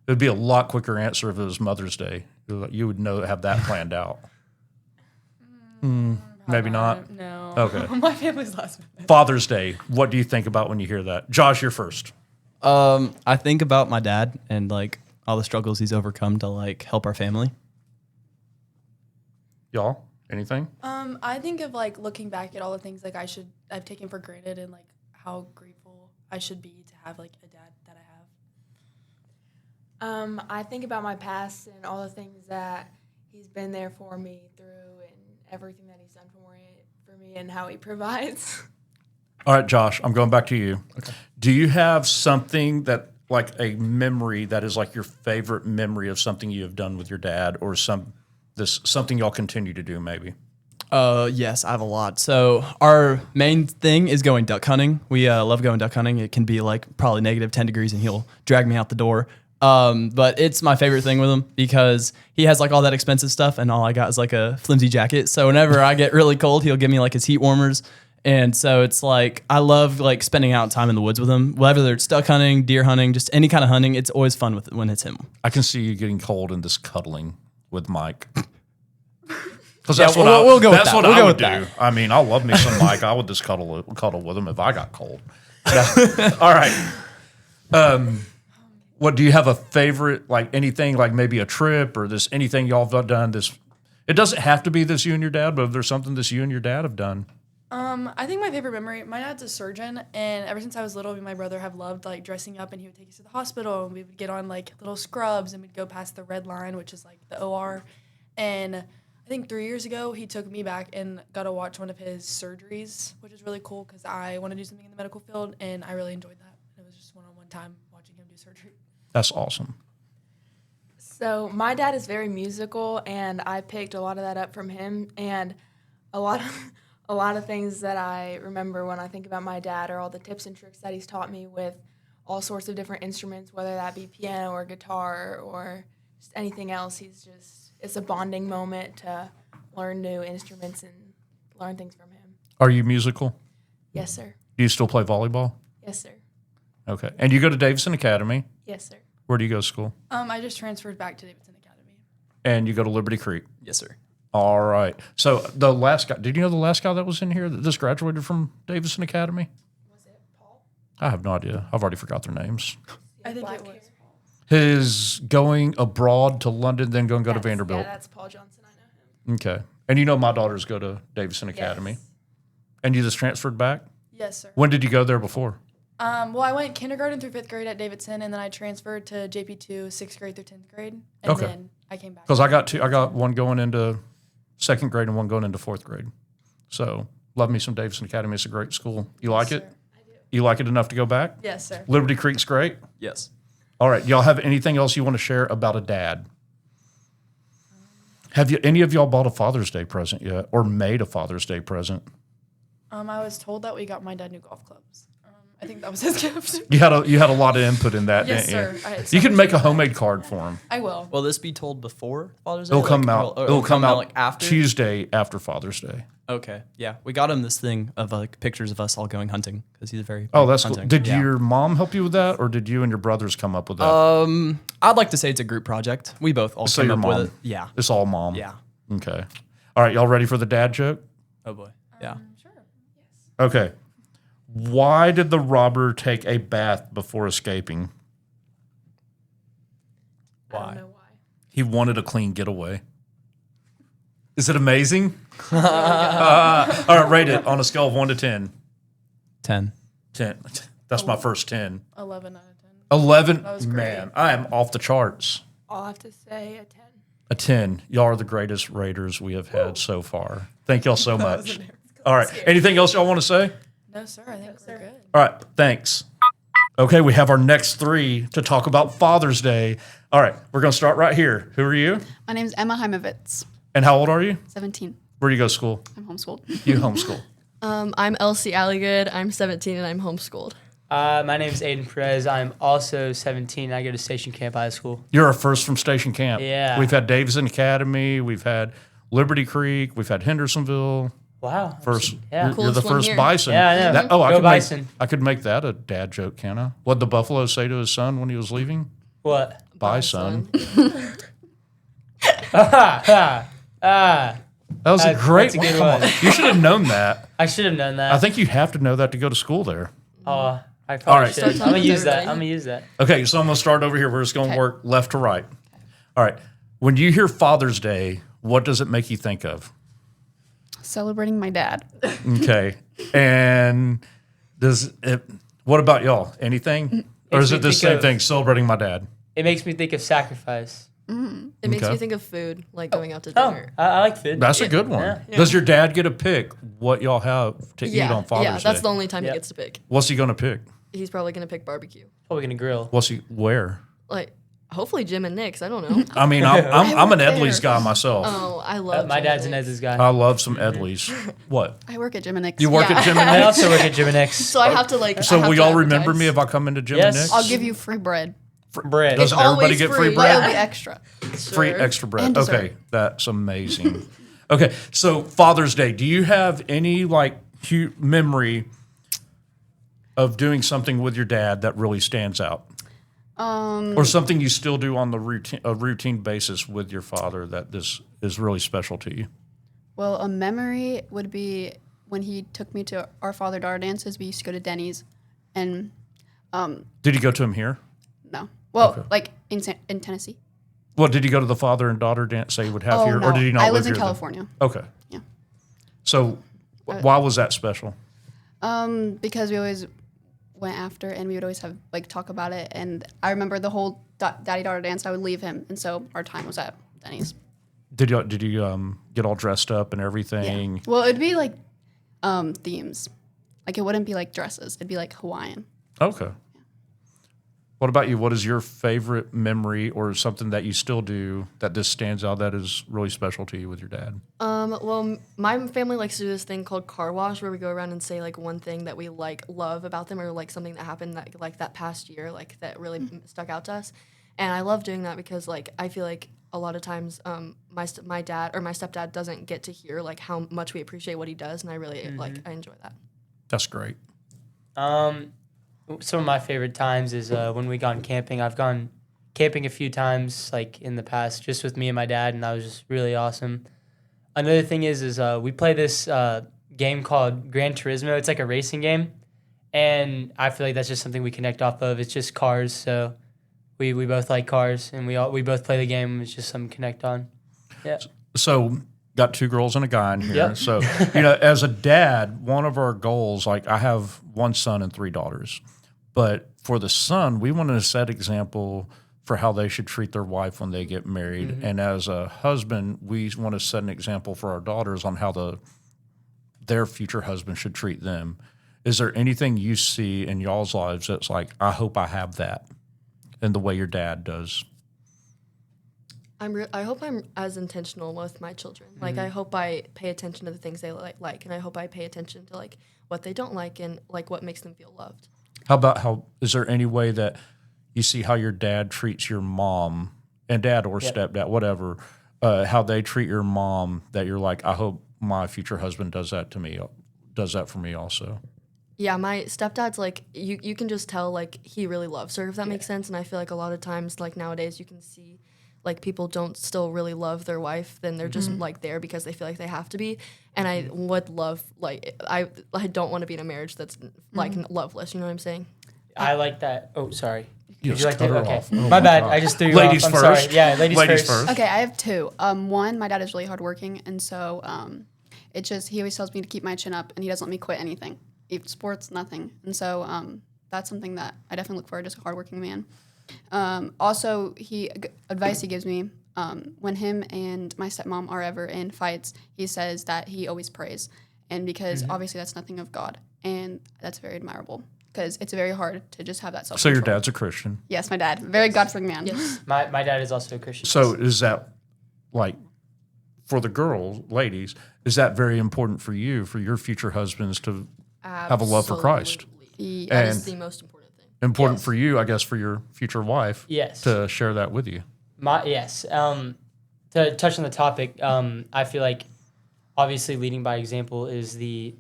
It would be a lot quicker answer if it was Mother's Day. You would have that planned out. Maybe not. No. Okay. My family's last minute. Father's Day. What do you think about when you hear that? Josh, you're first. I think about my dad and like all the struggles he's overcome to like help our family. Y'all, anything? I think of like looking back at all the things like I've taken for granted and like how grateful I should be to have like a dad that I have. I think about my past and all the things that he's been there for me through and everything that he's done for me and how he provides. All right, Josh, I'm going back to you. Okay. Do you have something that, like a memory that is like your favorite memory of something you have done with your dad or some this something y'all continue to do maybe? Yes, I have a lot. So our main thing is going duck hunting. We love going duck hunting. It can be like probably negative 10 degrees and he'll drag me out the door. But it's my favorite thing with him because he has like all that expensive stuff and all I got is like a flimsy jacket. So whenever I get really cold, he'll give me like his heat warmers. And so it's like, I love like spending out time in the woods with him, whether it's duck hunting, deer hunting, just any kind of hunting. It's always fun when it's him. I can see you getting cold in this cuddling with Mike. Because Yeah, that's what we'll go with that. what We'll I go would with that. do. I mean, I love me some Mike. I would just cuddle with him if I got cold. All right. What do you have a favorite, like anything, like maybe a trip or this anything y'all have done? This, it doesn't have to be this you and your dad, but if there's something this you and your dad have done. I think my favorite memory, my dad's a surgeon, and ever since I was little, me and my brother have loved like dressing up, and he would take us to the hospital, and we would get on like little scrubs, and we'd go past the red line, which is like the OR. And I think 3 years ago, he took me back and got to watch one of his surgeries, which is really cool because I want to do something in the medical field, and I really enjoyed that. It was just one-on-one time watching him do surgery. That's awesome. So my dad is very musical, and I picked a lot of that up from him. And a lot of things that I remember when I think about my dad are all the tips and tricks that he's taught me with all sorts of different instruments, whether that be piano or guitar or just anything else. It's a bonding moment to learn new instruments and learn things from him. Are you musical? Yes, sir. Do you still play volleyball? Yes, sir. Okay. And you go to Davidson Academy? Yes, sir. Where do you go to school? I just transferred back to Davidson Academy. And you go to Liberty Creek? Yes, sir. All right. So the last guy, did you know the last guy that was in here that just graduated from Davidson Academy? Was it Paul? I have no idea. I've already forgot their names. I think it was. His going abroad to London, then go to Vanderbilt. Yeah, that's Paul Johnson. I know him. Okay. And you know my daughters go to Davidson Academy. Yes. And you just transferred back? Yes, sir. When did you go there before? Well, I went kindergarten through 5th grade at Davidson, and then I transferred to JP2 6th grade through 10th grade, and Okay. then I came back. Because I got one going into 2nd grade and one going into 4th grade. So love me some Davidson Academy. It's a great school. You like it? I do. You like it enough to go back? Yes, sir. Liberty Creek's great? Yes. All right. Y'all have anything else you want to share about a dad? Have you any of y'all bought a Father's Day present yet or made a Father's Day present? I was told that we got my dad new golf clubs. I think that was his gift. You had a lot of input in that, Yes, didn't you? sir. I had so You can much make a input. homemade card for him. I will. Will this be told before Father's Day? It'll come out. It'll come out like after Tuesday after Father's Day. Okay, yeah, we got him this thing of like pictures of us all going hunting because he's very Oh, big that's cool. hunting. Did Yeah. your mom help you with that, or did you and your brothers come up with that? I'd like to say it's a group project. We both all So came your up mom. with it. Yeah. It's all mom. Yeah. Okay. All right, y'all ready for the dad joke? Oh boy. Yeah. Sure. Yes. Okay. Why did the robber take a bath before escaping? I don't know why. He wanted a clean getaway. Is it amazing? All right, rate it on a scale of 1 to 10. 10. 10. That's my first 10. 11 out of 10. 11? That was great. Man, I am off the charts. I'll have to say a 10. A 10. Y'all are the greatest raters we have had so far. Thank y'all so much. All right. Anything else y'all want to say? No, sir. I think we're good. All right. Thanks. Okay, we have our next three to talk about Father's Day. All right. We're going to start right here. Who are you? My name's Emma Heimovitz, And how old are you? 17. Where do you go to school? I'm homeschooled. You homeschool. I'm Elsie Alligood. I'm 17 and I'm homeschooled. My name is Aiden Perez. I'm also 17. I go to Station Camp High School. You're a first from Station Camp. Yeah. We've had Davidson Academy. We've had Liberty Creek. We've had Hendersonville. Wow. First, Yeah. you're the Coolest one first here. Bison. Yeah, I know. I Go could Bison. I could make that a dad joke, can I? What'd the buffalo say to his son when he was leaving? What? Bye, son. That was a great that's a good one. one. You should have known that. I should have known that. I think you have to know that to go to school there. I All probably right. should. I'm gonna use that. I'm gonna use that. Okay, so I'm going to start over here. We're just going to work left to right. All right. When you hear Father's Day, what does it make you think of? Celebrating my dad. Okay. And what about y'all? Anything? Or is Makes it me the think same of- thing, celebrating my dad? It makes me think of sacrifice. It makes Okay. me think of food, like going out to Oh, dinner. I like food. That's a good one. Yeah. Does your dad get to pick what y'all have to eat on Father's Day? Yeah, that's the only time he gets to pick. What's he going to pick? He's probably going to pick barbecue. Probably gonna grill. Where? Like Hopefully Jim and Nick's. I don't know. I mean, I'm an Edley's guy myself. Oh, I love my Jim dad's and an Nick's. Edley's guy. I love some Edleys. What? I work at Jim and Nick's. You work at Jim and I Nick's? also work at Jim and Nick's. So I have to like. So I have will to y'all remember advertise. me if I come into Jim and Nick's? I'll give you free bread. Bread. Doesn't It's everybody always get free free. bread? It'll be extra. Free extra bread. And dessert. Okay, that's amazing. Okay, so Father's Day. Do you have any memory of doing something with your dad that really stands out? Or something you still do on the routine basis with your father that this is really special to you? Well, a memory would be when he took me to our father-daughter dances. We used to go to Denny's, and Did you go to him here? no, well, Okay. like in Tennessee. Well, did you go to the father and daughter dance that you would have Oh, here, no. or did you not I live lived in here then? California. Okay. Yeah. So, why was that special? Because we always went after, and we would always have talk about it. And I remember the whole daddy-daughter dance. I would leave him, and so our time was at Denny's. Did you get all dressed up and everything? Yeah. Well, it'd be themes. It wouldn't be dresses. It'd be Hawaiian. Okay. What about you? What is your favorite memory or something that you still do that just stands out that is really special to you with your dad? Well, my family likes to do this thing called car wash, where we go around and say one thing that we love about them, or something that happened that past year, that really stuck out to us. And I love doing that because I feel a lot of times my dad or my stepdad doesn't get to hear how much we appreciate what he does, and I really I enjoy that. That's great. Some of my favorite times is when we gone camping. I've gone camping a few times in the past, just with me and my dad, and that was just really awesome. Another thing is we play this game called Gran Turismo. It's a racing game, and I feel that's just something we connect off of. It's just cars, so we both like cars, and we both play the game. It's just something to connect on. Yeah. So got 2 girls and a guy in here. Yep. So as a dad, one of our goals, I have 1 son and 3 daughters. But for the son, we wanted to set example for how they should treat their wife when they get married. Mm-hmm. And as a husband, we want to set an example for our daughters on how their future husband should treat them. Is there anything you see in y'all's lives that's I hope I have that in the way your dad does? I hope I'm as intentional with my children. Mm-hmm. I hope I pay attention to the things they like, and I hope I pay attention to what they don't like and what makes them feel loved. Is there any way that you see how your dad treats your mom and dad or stepdad, whatever, how they treat your mom that you're I hope my future husband does that for me also? Yeah, my stepdad's you can just tell he really loves her, if that makes sense. And I feel a lot of times nowadays you can see people don't still really love their wife, then they're just there because they feel they have to be. And I would love I don't want to be in a marriage that's loveless. You know what I'm saying? I like that. Oh, sorry. You Would you like cut to? her Okay. off. Oh my bad. God. I just threw you Ladies off. I'm first. sorry. Yeah, ladies first. Okay, I have 2. One, my dad is really hardworking, and so he always tells me to keep my chin up, and he doesn't let me quit anything, even sports, nothing. And so that's something that I definitely look for, just a hardworking man. Also, advice he gives me, when him and my stepmom are ever in fights, he says that he always prays. And because obviously that's nothing of God. And that's very admirable because it's very hard to just have that self-control. So your dad's a Christian? Yes, my dad. Very God-fearing man. Yes. My dad is also a Christian. So is that for the girls, ladies, is that very important for you, for your future husbands to have a love for Christ? That is the most important thing. Important for you, I guess, for your future wife to share that with you. Yes. To touch on the topic, I feel obviously leading by example is the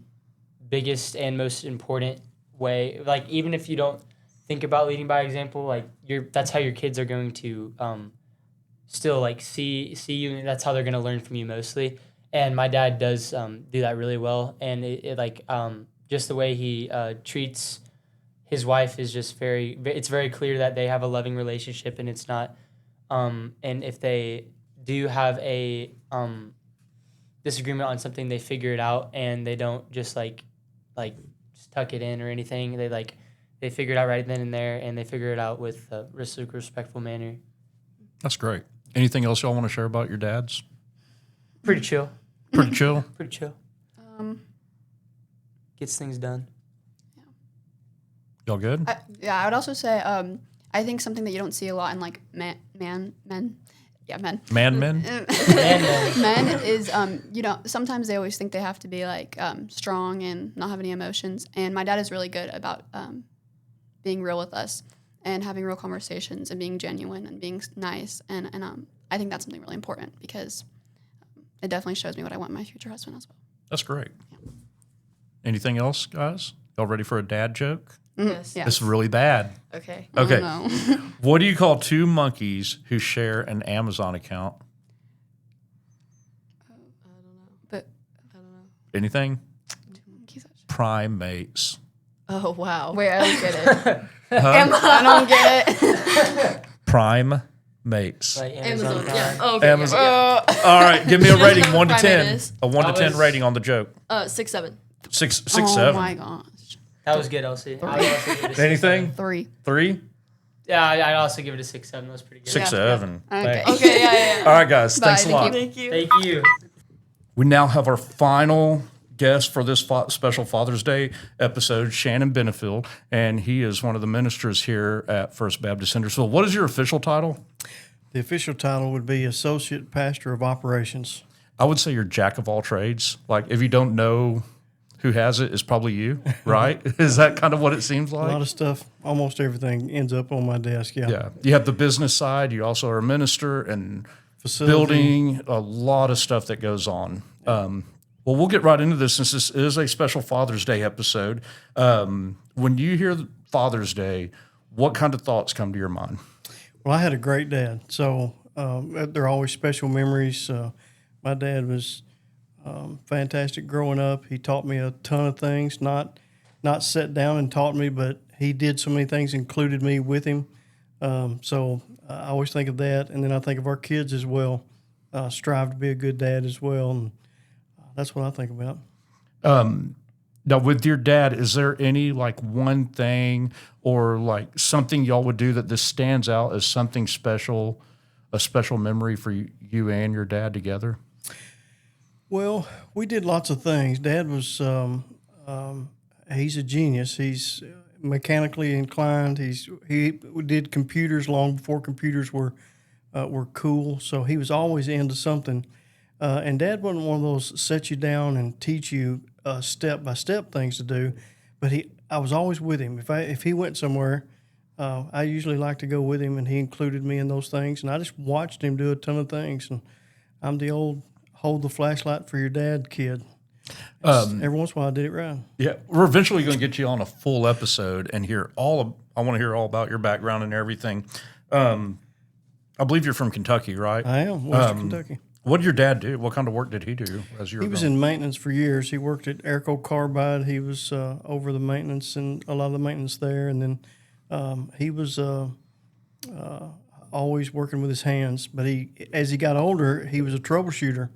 biggest and most important way. Even if you don't think about leading by example, that's how your kids are going to still see you, and that's how they're going to learn from you mostly. And my dad does do that really well, and just the way he treats his wife is just it's very clear that they have a loving relationship, and it's not and if they do have a disagreement on something, they figure it out, and they don't just just tuck it in or anything. They figure it out right then and there, and they figure it out with a respectful manner. That's great. Anything else y'all want to share about your dads? Pretty chill. Pretty chill? Pretty chill. Gets things done. Y'all good? I would also say I think something that you don't see a lot in like men. Yeah, men. Men. Men is sometimes they always think they have to be like strong and not have any emotions. And my dad is really good about being real with us and having real conversations and being genuine and being nice. And I think that's something really important because it definitely shows me what I want in my future husband as well. That's great. Yeah. Anything else, guys? Y'all ready for a dad joke? Yes. This is really bad. Okay. Okay. Oh, no. What do you call two monkeys who share an Amazon account? But Anything? Primates. Oh wow. Wait, I don't get it. Huh? I don't get it. Primates. Like Amazon. Amazon. Yeah. Oh, okay. Amazon. Yeah. All right, give me a She doesn't rating, know what 1 to primate 10. is. A 1 to That 10 was- rating on the joke. 6, 7. Six, Oh 7. my gosh. That was good, Elsie. I would also give it a 6, Anything? 3. 3? Yeah, I'd also give it a 6, 7. That was pretty good. 6, 7. Okay. Thanks. Okay, yeah. All right, guys. Bye, Thanks a thank lot. you. Thank you. Thank you. We now have our final guest for this special Father's Day episode, Shannon Benefiel, and he is one of the ministers here at First Baptist Hendersonville. What is your official title? The official title would be Associate Pastor of Operations. I would say you're jack of all trades. Like, if you don't know who has it, it's probably you, right? Is that kind of what it seems A like? lot of stuff, almost everything ends up on my desk, yeah. Yeah. You have the business side. You also are a minister and Facility. building, a lot of stuff that goes on. Well, we'll get right into this since this is a special Father's Day episode. When you hear Father's Day, what kind of thoughts come to your mind? Well, I had a great dad, so there are always special memories. My dad was fantastic growing up. He taught me a ton of things, not sat down and taught me, but he did so many things, included me with him. So I always think of that, and then I think of our kids as well. Strive to be a good dad as well, and that's what I think about. Now, with your dad, is there any like one thing or like something y'all would do that this stands out as something special, a special memory for you and your dad together? Well, we did lots of things. Dad was, he's a genius. He's mechanically inclined. He did computers long before computers were cool. So he was always into something. And Dad wasn't one of those set you down and teach you step by step things to do, but I was always with him. If he went somewhere, I usually liked to go with him, and he included me in those things. And I just watched him do a ton of things. And I'm the old hold the flashlight for your dad kid. Every once in a while I did it right. Yeah, we're eventually going to get you on a full episode and hear I want to hear all about your background and everything. I believe you're from Kentucky, right? I am, Western Kentucky. What did your dad do? What kind of work did he do as you were He was growing in maintenance for years. He worked at Airco Carbide. He was over the maintenance and a lot of the maintenance there. And then he was always working with his hands. But as he got older, he was a troubleshooter,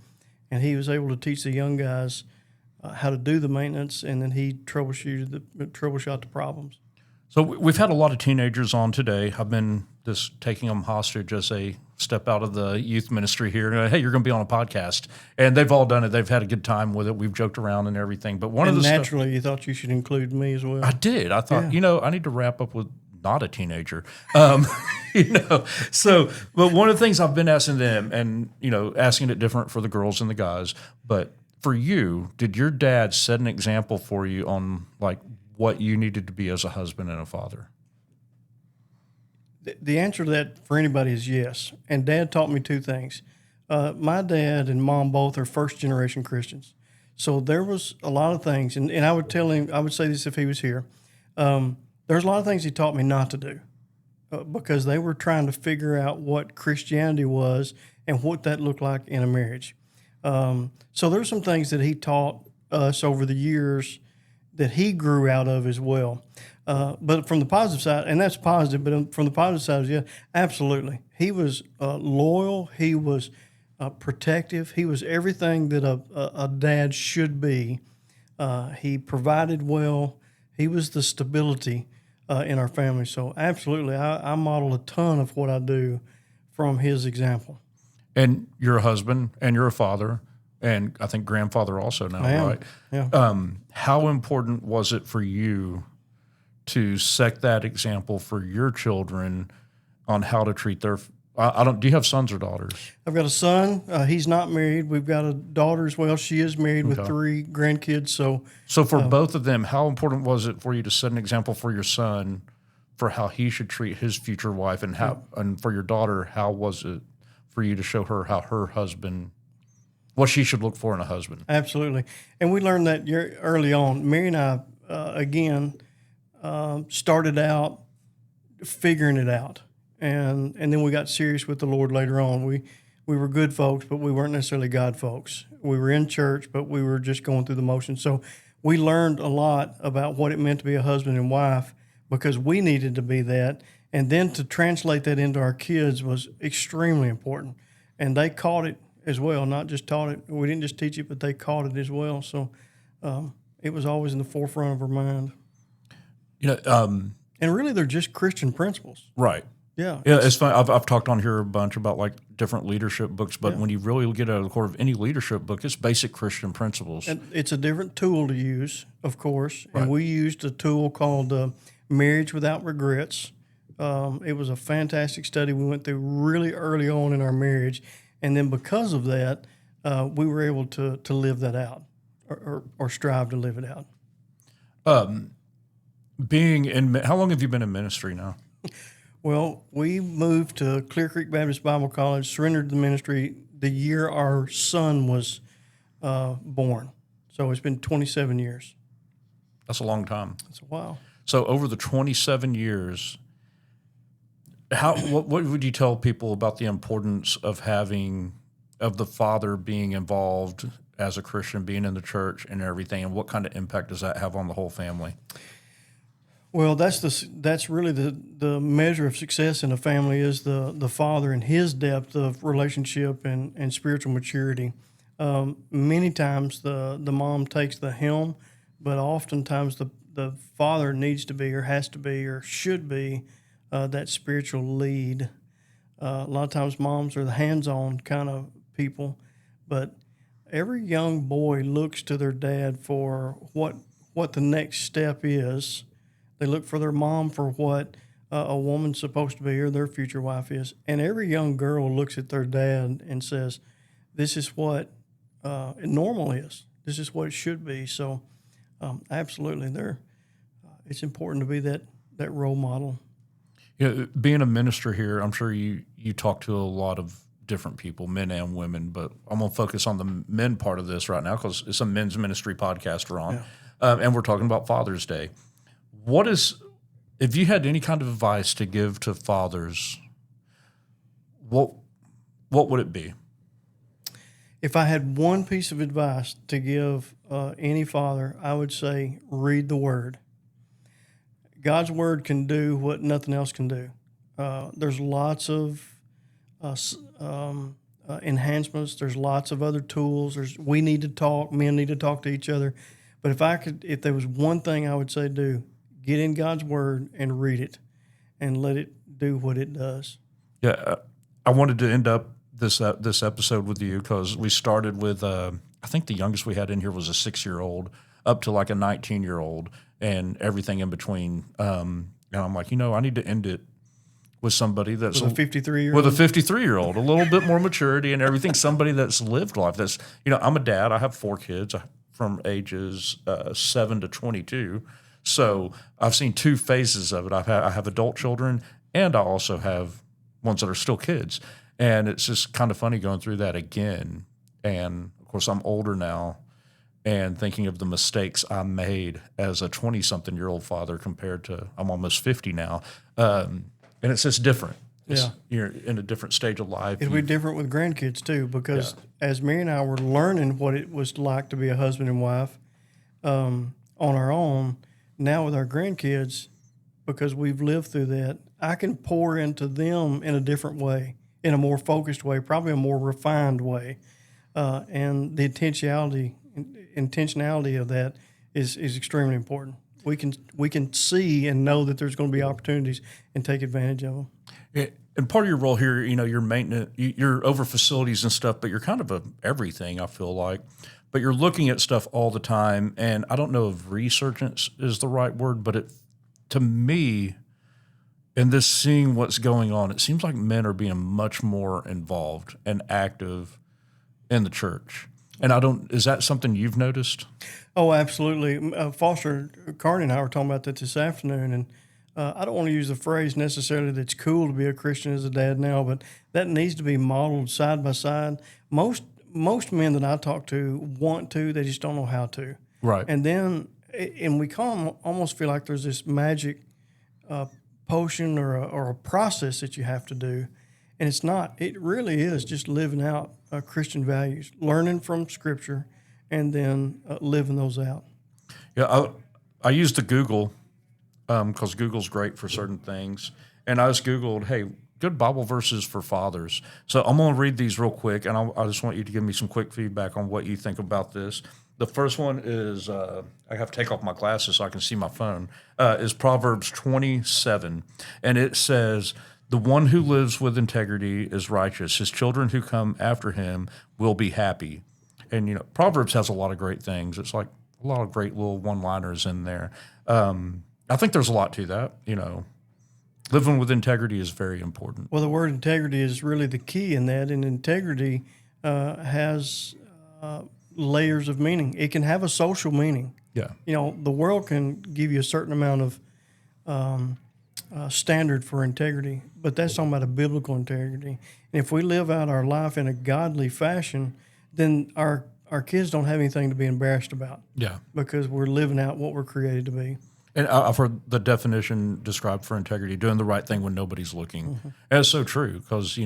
and he was able to teach the young guys how to do the maintenance, and then he troubleshot the problems. So we've had a lot of teenagers on today. I've been just taking them hostage as they step out of the youth ministry here. And, hey, you're going to be on a podcast. And they've all done it. They've had a good time with it. We've joked around and everything. But one of the naturally, you thought you should include me as well. I did. I thought, I need to wrap up with not a teenager. So, but one of the things I've been asking them and, asking it different for the girls and the guys, but for you, did your dad set an example for you on like what you needed to be as a husband and a father? The answer to that for anybody is yes. And Dad taught me two things. My dad and Mom both are first-generation Christians. So there was a lot of things, and I would tell him, I would say this if he was here, there's a lot of things he taught me not to do because they were trying to figure out what Christianity was and what that looked like in a marriage. So there's some things that he taught us over the years that he grew out of as well. But from the positive side, and that's positive, but from the positive side, yeah, absolutely. He was loyal. He was protective. He was everything that a dad should be. He provided well. He was the stability in our family. So absolutely, I model a ton of what I do from his example. And you're a husband, and you're a father, and I think grandfather also now, I am. right? Yeah. How important was it for you to set that example for your children on how to treat their. I don't. Do you have sons or daughters? I've got a son. He's not married. We've got a daughter as well. She is married with 3 grandkids. So for both of them, how important was it for you to set an example for your son for how he should treat his future wife, and and for your daughter, how was it for you to show her how her husband, what she should look for in a husband? Absolutely, and we learned that early on. Mary and I, again, started out figuring it out. And then we got serious with the Lord later on. We were good folks, but we weren't necessarily God folks. We were in church, but we were just going through the motions. So we learned a lot about what it meant to be a husband and wife because we needed to be that. And then to translate that into our kids was extremely important. And they caught it as well, not just taught it. We didn't just teach it, but they caught it as well. So it was always in the forefront of our mind. And really, they're just Christian principles. Right. Yeah, it's fun. I've talked on here a bunch about like different leadership books, but when you really get out of the core of any leadership book, it's basic Christian principles. And it's a different tool to use, of course. Right. And we used a tool called Marriage Without Regrets. It was a fantastic study we went through really early on in our marriage, and then because of that, we were able to live that out or strive to live it out. How long have you been in ministry now? Well, we moved to Clear Creek Baptist Bible College, surrendered the ministry the year our son was born. So it's been 27 years. That's a long time. That's a while. So over the 27 years, what would you tell people about the importance of the father being involved as a Christian, being in the church and everything, and what kind of impact does that have on the whole family? Well, that's really the measure of success in a family is the father and his depth of relationship and spiritual maturity. Many times the mom takes the helm, but oftentimes the father needs to be or has to be or should be that spiritual lead. A lot of times moms are the hands-on kind of people, but every young boy looks to their dad for what the next step is. They look for their mom for what a woman's supposed to be or their future wife is. And every young girl looks at their dad and says, this is what normal is. This is what it should be. So absolutely, it's important to be that role model. Being a minister here, I'm sure you talk to a lot of different people, men and women, but I'm going to focus on the men part of this right now because it's a men's ministry podcast we're on. Yeah. And we're talking about Father's Day. If you had any kind of advice to give to fathers, what would it be? If I had one piece of advice to give any father, I would say read the Word. God's Word can do what nothing else can do. There's lots of enhancements. There's lots of other tools. We need to talk. Men need to talk to each other. But if there was one thing I would say do, get in God's Word and read it and let it do what it does. Yeah, I wanted to end up this episode with you because we started with, I think the youngest we had in here was a 6-year-old up to like a 19-year-old and everything in between. And I'm like, I need to end it with somebody that's with a 53-year-old. With a 53-year-old, a little bit more maturity and everything, somebody that's lived life. That's, I'm a dad. I have 4 kids from ages 7 to 22. So I've seen 2 phases of it. I have adult children, and I also have ones that are still kids. And it's just kind of funny going through that again. And, of course, I'm older now and thinking of the mistakes I made as a 20-something-year-old father compared to I'm almost 50 now. And it's just different. You're in a different stage of life. It'll be different with grandkids, too, because as Mary and I were learning what it was like to be a husband and wife on our own, now with our grandkids, because we've lived through that, I can pour into them in a different way, in a more focused way, probably a more refined way. And the intentionality of that is extremely important. We can see and know that there's going to be opportunities and take advantage of them. Yeah, and part of your role here, you're maintenance, you're over facilities and stuff, but you're kind of everything, I feel like. But you're looking at stuff all the time, and I don't know if resurgence is the right word, but to me, in this seeing what's going on, it seems like men are being much more involved and active in the church. And is that something you've noticed? Oh, absolutely. Foster, Carney and I were talking about that this afternoon, and I don't want to use the phrase necessarily that it's cool to be a Christian as a dad now, but that needs to be modeled side by side. Most men that I talk to want to, they just don't know how to. Right. And then, and we almost feel like there's this magic potion or a process that you have to do, and it's not. It really is just living out Christian values, learning from Scripture, and then living those out. Yeah, I use the Google because Google's great for certain things, and I just Googled, hey, good Bible verses for fathers. So I'm going to read these real quick, and I just want you to give me some quick feedback on what you think about this. The first one is, I have to take off my glasses so I can see my phone, is Proverbs 27. And it says, the one who lives with integrity is righteous. His children who come after him will be happy. And, Proverbs has a lot of great things. It's like a lot of great little one-liners in there. I think there's a lot to that, Living with integrity is very important. Well, the word integrity is really the key in that, and integrity has layers of meaning. It can have a social meaning. Yeah. The world can give you a certain amount of standard for integrity, but that's talking about a biblical integrity. And if we live out our life in a godly fashion, then our kids don't have anything to be embarrassed about. Yeah. Because we're living out what we're created to be. And I've heard the definition described for integrity, doing the right thing when nobody's looking. Mm-hmm. And it's so true because,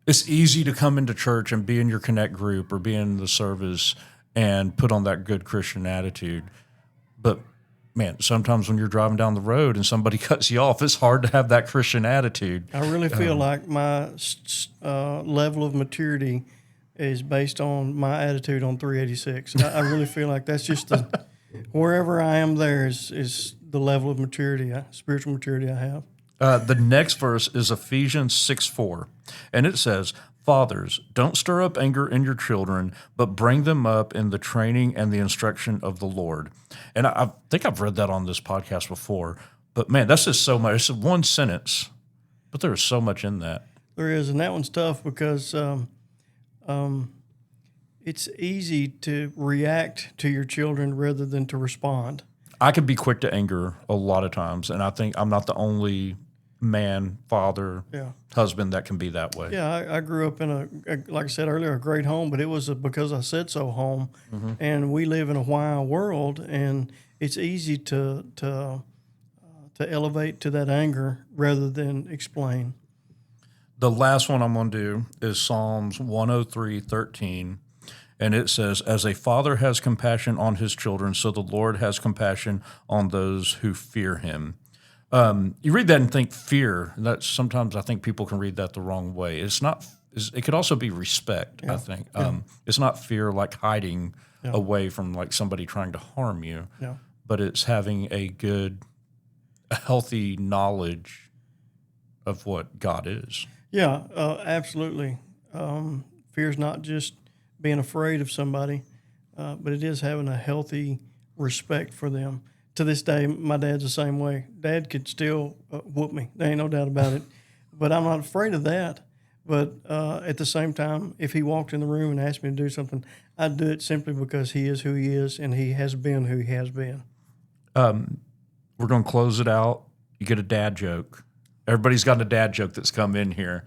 it's easy to come into church and be in your connect group or be in the service and put on that good Christian attitude. But, man, sometimes when you're driving down the road and somebody cuts you off, it's hard to have that Christian attitude. I really feel like my level of maturity is based on my attitude on 386. I really feel like that's just wherever I am there is the level of maturity, spiritual maturity I have. The next verse is Ephesians 6:4, and it says, fathers, don't stir up anger in your children, but bring them up in the training and the instruction of the Lord. And I think I've read that on this podcast before, but man, that's just so much. It's one sentence, but there's so much in that. There is, and that one's tough because it's easy to react to your children rather than to respond. I could be quick to anger a lot of times, and I think I'm not the only man, father, husband that can be that way. Yeah, I grew up in like I said earlier, a great home, but it was because I said so home, and we live in a why world, and it's easy to elevate to that anger rather than explain. The last one I'm going to do is Psalms 103:13. And it says, as a father has compassion on his children, so the Lord has compassion on those who fear him. You read that and think fear. That sometimes I think people can read that the wrong way. It's not. It could also be respect, I think. It's not fear like hiding away from like somebody trying to harm you, but it's having a healthy knowledge of what God is. Yeah, absolutely. Fear is not just being afraid of somebody, but it is having a healthy respect for them. To this day, my dad's the same way. Dad could still whoop me. There ain't no doubt about it. But I'm not afraid of that. But at the same time, if he walked in the room and asked me to do something, I'd do it simply because he is who he is and he has been who he has been. We're going to close it out. You get a dad joke. Everybody's got a dad joke that's come in here.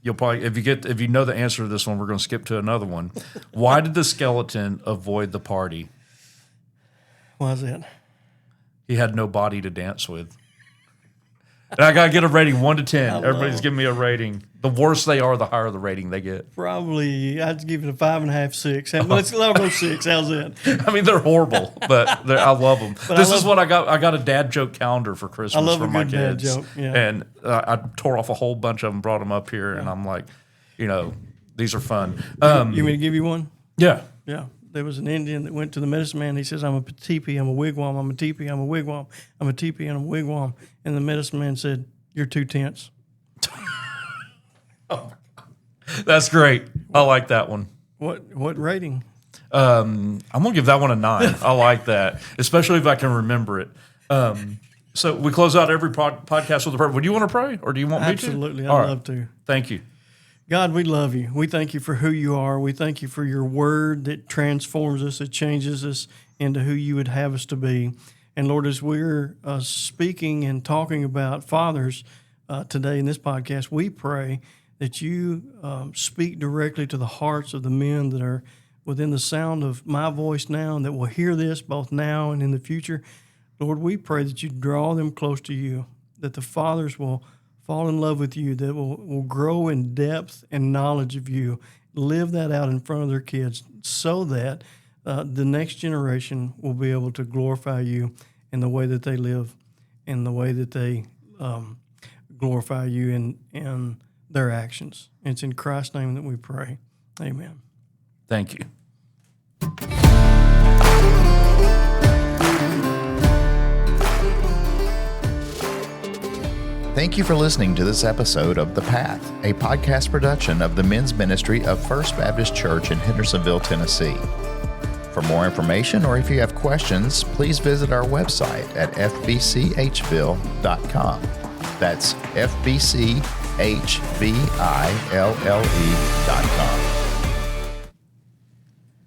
You'll probably, if you know the answer to this one, we're going to skip to another one. Why did the skeleton avoid the party? Why is that? He had no body to dance with. And I got to get a rating 1 to 10. Everybody's giving me a rating. The worse they are, the higher the rating they get. Probably, I'd give it a 5.5, 6. Let's go 6. How's that? I mean, they're horrible, but I love them. This is what I got. I got a dad joke calendar for Christmas for my kids. Dad joke. Yeah. And I tore off a whole bunch of them, brought them up here, and I'm like, these are fun. You want me to give you one? Yeah. Yeah. There was an Indian that went to the medicine man. He says, I'm a teepee, I'm a wigwam, I'm a teepee, I'm a wigwam, I'm a teepee, and I'm a wigwam. And the medicine man said, you're too tense. Oh, that's great. I like that one. What rating? I'm going to give that one a 9. I like that, especially if I can remember it. So we close out every podcast with a prayer. Would you want to pray, or do you want me to? Absolutely, All I'd right. love to. Thank you. God, we love you. We thank you for who you are. We thank you for your word that transforms us, that changes us into who you would have us to be. And Lord, as we're speaking and talking about fathers today in this podcast, we pray that you speak directly to the hearts of the men that are within the sound of my voice now and that will hear this both now and in the future. Lord, we pray that you draw them close to you, that the fathers will fall in love with you, that will grow in depth and knowledge of you, live that out in front of their kids so that the next generation will be able to glorify you in the way that they live, in the way that they glorify you in their actions. It's in Christ's name that we pray. Amen. Thank you. Thank you for listening to this episode of The Path, a podcast production of the men's ministry of First Baptist Church in Hendersonville, Tennessee. For more information or if you have questions, please visit our website at FBCHville.com. That's FBCHville.com.